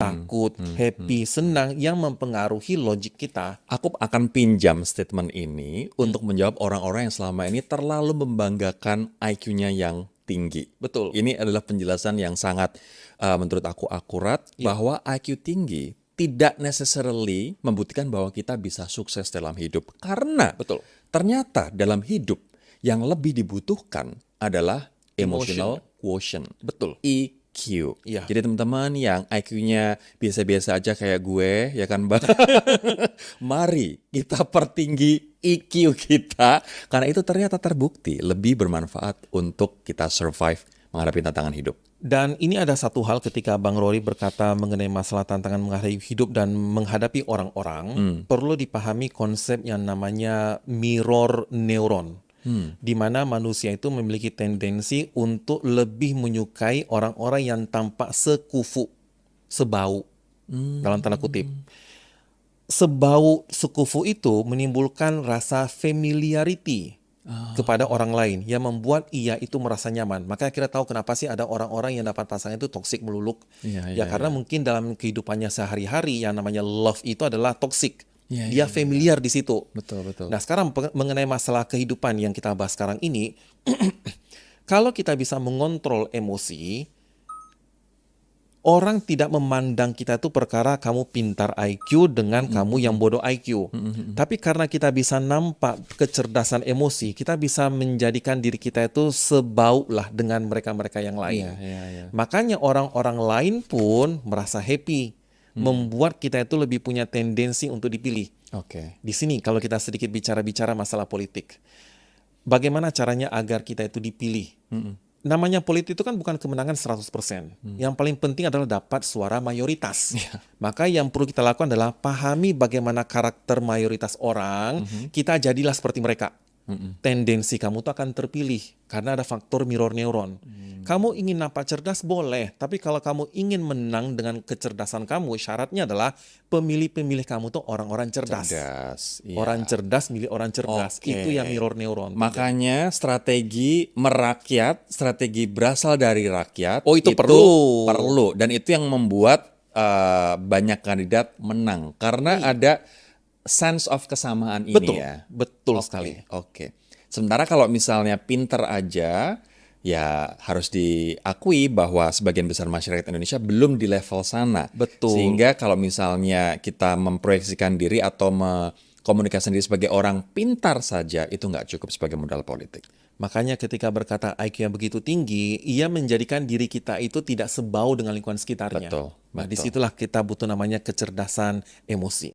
takut, happy, senang yang mempengaruhi logik kita. Aku akan pinjam statement ini untuk menjawab orang-orang yang selama ini terlalu membanggakan IQ-nya yang tinggi. Betul. Ini adalah penjelasan yang sangat menurut aku akurat bahwa IQ tinggi tidak necessarily membuktikan bahwa kita bisa sukses dalam hidup. Karena Betul. ternyata dalam hidup yang lebih dibutuhkan adalah emotional Emotion. quotient. Betul. EQ. Iya. Jadi teman-teman yang IQ-nya biasa-biasa aja kayak gue, ya kan Bang? Mari kita pertinggi EQ kita, karena itu ternyata terbukti lebih bermanfaat untuk kita survive menghadapi tantangan hidup. Dan ini ada satu hal ketika Bang Rory berkata mengenai masalah tantangan menghadapi hidup dan menghadapi orang-orang, perlu dipahami konsep yang namanya mirror neuron. Di mana manusia itu memiliki tendensi untuk lebih menyukai orang-orang yang tampak sekufu, sebau, dalam tanda kutip. Sebau, sekufu itu menimbulkan rasa familiarity kepada orang lain yang membuat ia itu merasa nyaman. Maka kita tahu kenapa sih ada orang-orang yang dapat pasangan itu toksik meluluk. Iya, Karena mungkin dalam kehidupannya sehari-hari yang namanya love itu adalah toksik. Iya, Dia familiar di situ. Betul. Nah sekarang mengenai masalah kehidupan yang kita bahas sekarang ini, kalau kita bisa mengontrol emosi, orang tidak memandang kita itu perkara kamu pintar IQ dengan kamu yang bodoh IQ. Tapi karena kita bisa nampak kecerdasan emosi, kita bisa menjadikan diri kita itu sebau lah dengan mereka-mereka yang lain. Iya. Makanya orang-orang lain pun merasa happy, membuat kita itu lebih punya tendensi untuk dipilih. Oke. Di sini kalau kita sedikit bicara masalah politik, bagaimana caranya agar kita itu dipilih? Namanya politik itu kan bukan kemenangan 100%. Yang paling penting adalah dapat suara mayoritas. Maka yang perlu kita lakukan adalah pahami bagaimana karakter mayoritas orang, kita jadilah seperti mereka. Tendensi kamu tuh akan terpilih karena ada faktor mirror neuron. Kamu ingin nampak cerdas boleh, tapi kalau kamu ingin menang dengan kecerdasan kamu, syaratnya adalah pemilih-pemilih kamu tuh orang-orang cerdas. Iya. Orang cerdas milih orang cerdas. Oke. Itu yang mirror neuron. Makanya strategi merakyat, strategi berasal dari rakyat Oh, itu perlu. Dan itu yang membuat banyak kandidat menang karena ada sense of kesamaan ini ya. Betul sekali. Oke. Sementara kalau misalnya pinter aja, ya harus diakui bahwa sebagian besar masyarakat Indonesia belum di level sana. Betul. Sehingga kalau misalnya kita memproyeksikan diri atau komunikasi diri sebagai orang pintar saja, itu nggak cukup sebagai modal politik. Makanya ketika berkata IQ yang begitu tinggi, ia menjadikan diri kita itu tidak sebau dengan lingkungan sekitarnya. Betul. Nah, disitulah kita butuh namanya kecerdasan emosi.